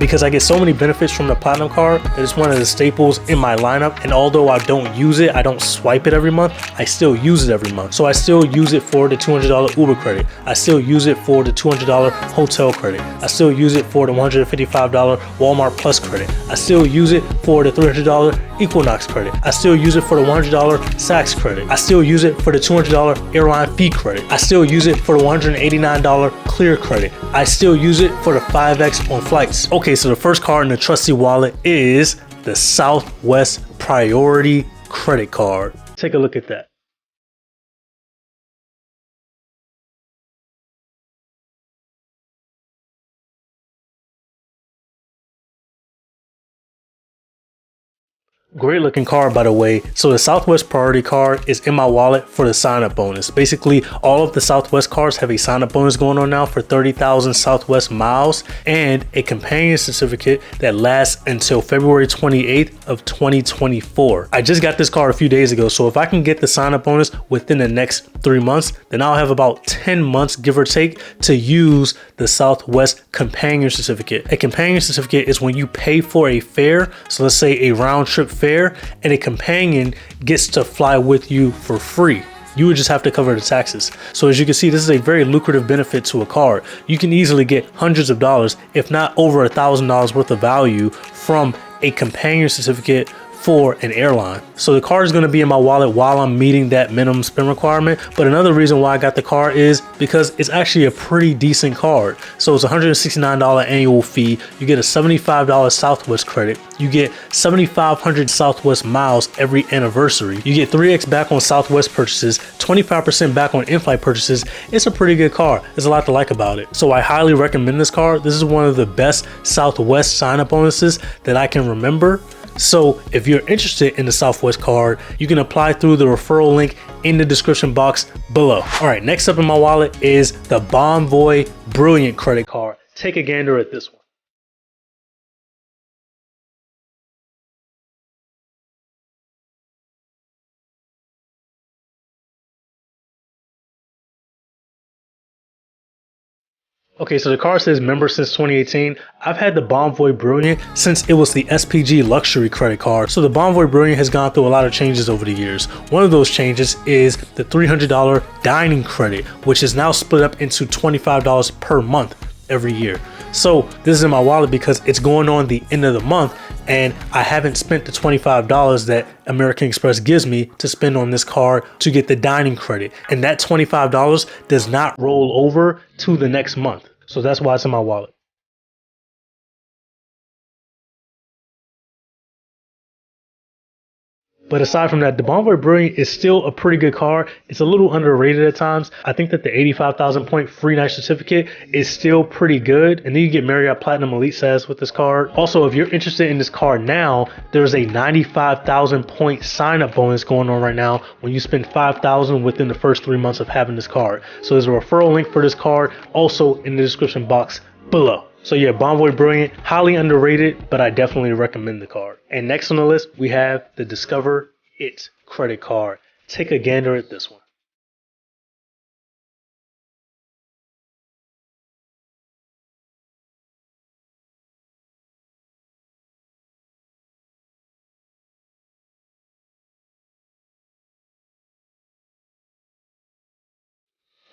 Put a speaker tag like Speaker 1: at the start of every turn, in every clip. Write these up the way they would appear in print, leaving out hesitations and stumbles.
Speaker 1: because I get so many benefits from the Platinum card that it's one of the staples in my lineup. And although I don't use it, I don't swipe it every month, I still use it every month. So I still use it for the $200 Uber credit. I still use it for the $200 hotel credit. I still use it for the $155 Walmart Plus credit. I still use it for the $300 Equinox credit. I still use it for the $100 Saks credit. I still use it for the $200 airline fee credit. I still use it for the $189 Clear credit. I still use it for the 5X on flights. Okay, so the first card in the trusty wallet is the Southwest Priority Credit Card. Take a look at that. Great looking card, by the way. So the Southwest Priority card is in my wallet for the sign up bonus. Basically, all of the Southwest cards have a sign up bonus going on now for 30,000 Southwest miles and a companion certificate that lasts until February 28th of 2024. I just got this card a few days ago, so if I can get the sign up bonus within the next 3 months, then I'll have about 10 months, give or take, to use the Southwest companion certificate. A companion certificate is when you pay for a fare, so let's say a round trip fare, and a companion gets to fly with you for free. You would just have to cover the taxes. So as you can see, this is a very lucrative benefit to a card. You can easily get hundreds of dollars, if not over $1,000 worth of value from a companion certificate for an airline. So the card is going to be in my wallet while I'm meeting that minimum spend requirement. But another reason why I got the card is because it's actually a pretty decent card. So it's $169 annual fee. You get a $75 Southwest credit. You get 7,500 Southwest miles every anniversary. You get 3x back on Southwest purchases, 25% back on in-flight purchases. It's a pretty good card. There's a lot to like about it. So I highly recommend this card. This is one of the best Southwest sign-up bonuses that I can remember. So if you're interested in the Southwest card, you can apply through the referral link in the description box below. All right, next up in my wallet is the Bonvoy Brilliant credit card. Take a gander at this one. Okay, so the card says member since 2018. I've had the Bonvoy Brilliant since it was the SPG luxury credit card. So the Bonvoy Brilliant has gone through a lot of changes over the years. One of those changes is the $300 dining credit, which is now split up into $25 per month every year. So this is in my wallet because it's going on the end of the month and I haven't spent the $25 that American Express gives me to spend on this card to get the dining credit. And that $25 does not roll over to the next month. So that's why it's in my wallet. But aside from that, the Bonvoy Brilliant is still a pretty good card. It's a little underrated at times. I think that the 85,000 point free night certificate is still pretty good. And then you get Marriott Platinum Elite status with this card. Also, if you're interested in this card now, there's a 95,000 point sign up bonus going on right now when you spend 5,000 within the first 3 months of having this card. So there's a referral link for this card also in the description box below. So yeah, Bonvoy Brilliant, highly underrated, but I definitely recommend the card. And next on the list, we have the Discover It credit card. Take a gander at this one.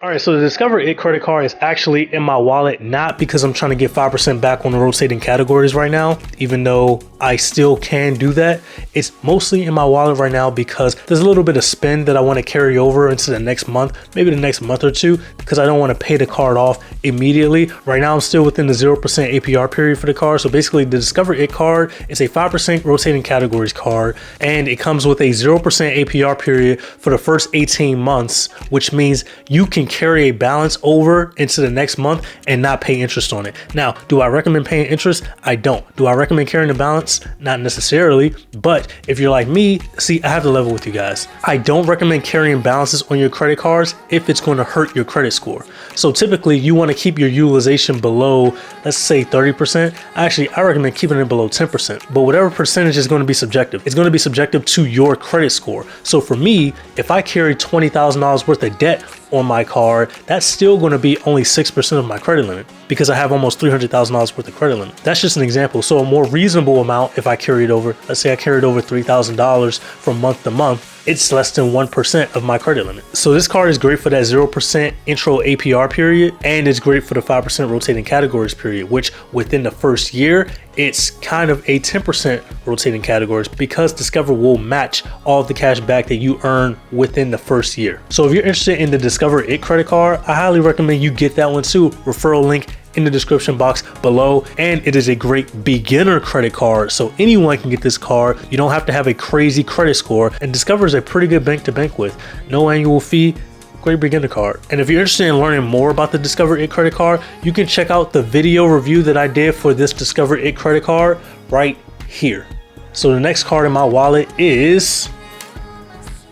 Speaker 1: All right, so the Discover It credit card is actually in my wallet, not because I'm trying to get 5% back on the rotating categories right now, even though I still can do that. It's mostly in my wallet right now because there's a little bit of spend that I want to carry over into the next month, maybe the next month or two, because I don't want to pay the card off immediately. Right now, I'm still within the 0% APR period for the card. So basically, the Discover It card is a 5% rotating categories card, and it comes with a 0% APR period for the first 18 months, which means you can carry a balance over into the next month and not pay interest on it. Now, do I recommend paying interest? I don't. Do I recommend carrying the balance? Not necessarily, but if you're like me, see, I have to level with you guys. I don't recommend carrying balances on your credit cards if it's going to hurt your credit score. So typically you want to keep your utilization below, let's say 30%. Actually, I recommend keeping it below 10%, but whatever percentage is going to be subjective. It's going to be subjective to your credit score. So for me, if I carry $20,000 worth of debt on my card, that's still going to be only 6% of my credit limit. because I have almost $300,000 worth of credit limit. That's just an example. So a more reasonable amount, if I carry it over, let's say I carried over $3,000 from month to month, it's less than 1% of my credit limit. So this card is great for that 0% intro APR period, and it's great for the 5% rotating categories period, which within the first year, it's kind of a 10% rotating categories because Discover will match all of the cash back that you earn within the first year. So if you're interested in the Discover It credit card, I highly recommend you get that one too. Referral link in the description box below, and it is a great beginner credit card, so anyone can get this card. You don't have to have a crazy credit score, and Discover is a pretty good bank to bank with. No annual fee, great beginner card. And if you're interested in learning more about the Discover It credit card, you can check out the video review that I did for this Discover It credit card right here. So the next card in my wallet is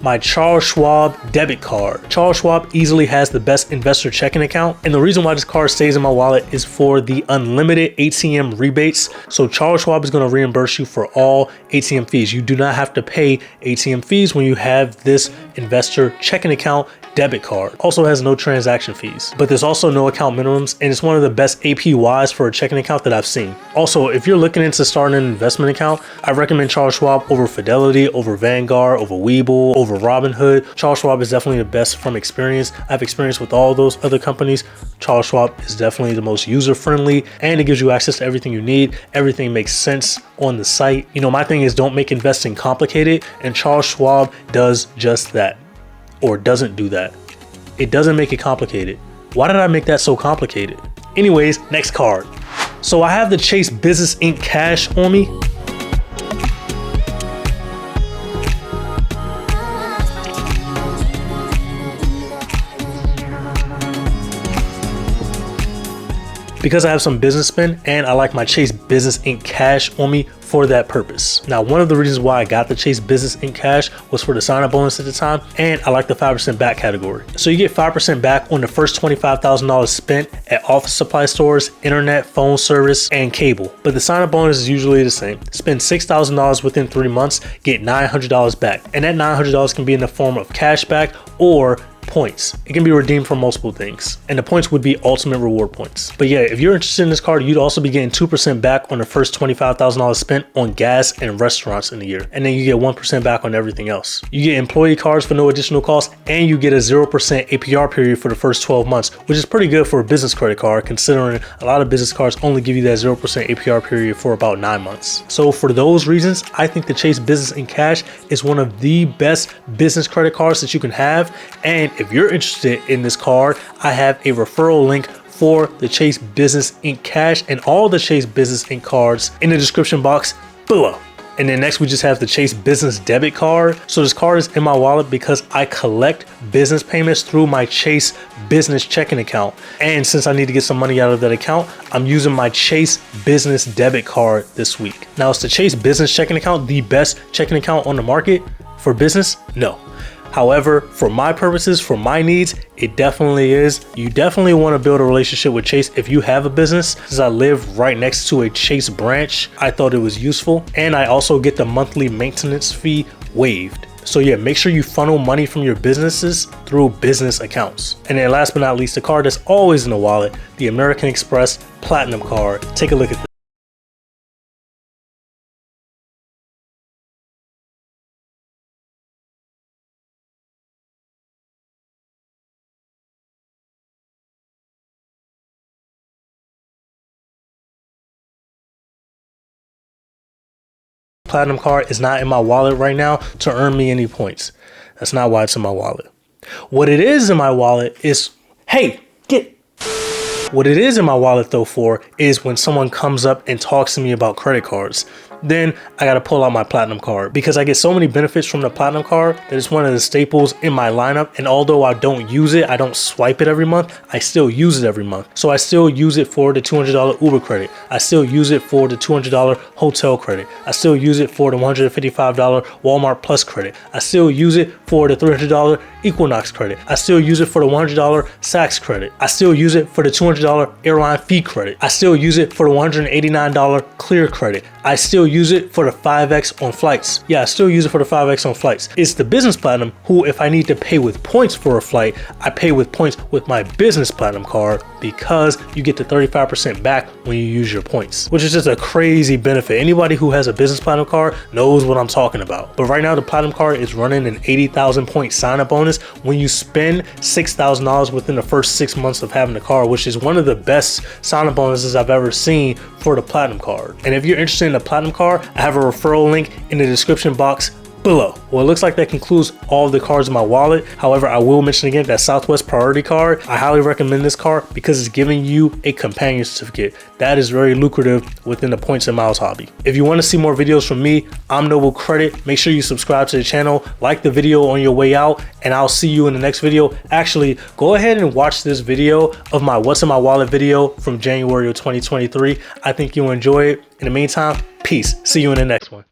Speaker 1: my Charles Schwab debit card. Charles Schwab easily has the best investor checking account, and the reason why this card stays in my wallet is for the unlimited ATM rebates. So Charles Schwab is going to reimburse you for all ATM fees. You do not have to pay ATM fees when you have this investor checking account debit card. Also has no transaction fees, but there's also no account minimums, and it's one of the best APYs for a checking account that I've seen. Also, if you're looking into starting an investment account, I recommend Charles Schwab over Fidelity, over Vanguard, over Webull, over Robinhood. Charles Schwab is definitely the best from experience. I have experience with all those other companies. Charles Schwab is definitely the most user-friendly, and it gives you access to everything you need. Everything makes sense on the site. You know, my thing is don't make investing complicated, and Charles Schwab does just that. Or doesn't do that. It doesn't make it complicated. Why did I make that so complicated? Anyways, next card. So I have the Chase Business Inc. Cash on me. Because I have some business spend, and I like my Chase Business Inc. Cash on me for that purpose. Now, one of the reasons why I got the Chase Business Inc. Cash was for the sign-up bonus at the time, and I like the 5% back category. So you get 5% back on the first $25,000 spent at office supply stores, internet, phone service, and cable. But the sign-up bonus is usually the same. Spend $6,000 within 3 months, get $900 back. And that $900 can be in the form of cash back or points. It can be redeemed for multiple things, and the points would be ultimate reward points. But yeah, if you're interested in this card, you'd also be getting 2% back on the first $25,000 spent on gas and restaurants in the year, and then you get 1% back on everything else. You get employee cards for no additional cost, and you get a 0% APR period for the first 12 months, which is pretty good for a business credit card, considering a lot of business cards only give you that 0% APR period for about 9 months. So for those reasons, I think the Chase Business in Cash is one of the best business credit cards that you can have. And if you're interested in this card, I have a referral link for the Chase Business Inc. Cash and all the Chase Business Inc. cards in the description box below. And then next we just have the Chase Business Debit card. So this card is in my wallet because I collect business payments through my Chase Business checking account. And since I need to get some money out of that account, I'm using my Chase Business Debit card this week. Now, is the Chase Business checking account the best checking account on the market for business? No. However, for my purposes, for my needs, it definitely is. You definitely want to build a relationship with Chase if you have a business. Since I live right next to a Chase branch, I thought it was useful. And I also get the monthly maintenance fee waived. So yeah, make sure you funnel money from your businesses through business accounts. And then last but not least, the card that's always in the wallet, the American Express Platinum card. Take a look at this. Platinum card is not in my wallet right now to earn me any points. That's not why it's in my wallet. What it is in my wallet is, what it is in my wallet though for is when someone comes up and talks to me about credit cards. Then I got to pull out my Platinum card because I get so many benefits from the Platinum card that it's one of the staples in my lineup. And although I don't use it, I don't swipe it every month, I still use it every month. So I still use it for the $200 Uber credit. I still use it for the $200 hotel credit. I still use it for the $155 Walmart Plus credit. I still use it for the $300 Equinox credit. I still use it for the $100 Saks credit. I still use it for the $200 airline fee credit. I still use it for the $189 Clear credit. I still use it for the 5x on flights. Yeah, I still use it for the 5x on flights. It's the business platinum who, if I need to pay with points for a flight, I pay with points with my business platinum card, because you get the 35% back when you use your points, which is just a crazy benefit. Anybody who has a business platinum card knows what I'm talking about. But right now the platinum card is running an 80,000 point sign up bonus when you spend $6,000 within the first 6 months of having the card, which is one of the best sign up bonuses I've ever seen for the platinum card. And if you're interested in the platinum card, I have a referral link in the description box below. Well, it looks like that concludes all of the cards in my wallet. However, I will mention again that Southwest Priority card, I highly recommend this card because it's giving you a companion certificate. That is very lucrative within the points and miles hobby. If you want to see more videos from me, I'm Noble Credit. Make sure you subscribe to the channel, like the video on your way out, and I'll see you in the next video. Actually, go ahead and watch this video of my What's in My Wallet video from January of 2023. I think you'll enjoy it. In the meantime, peace. See you in the next one.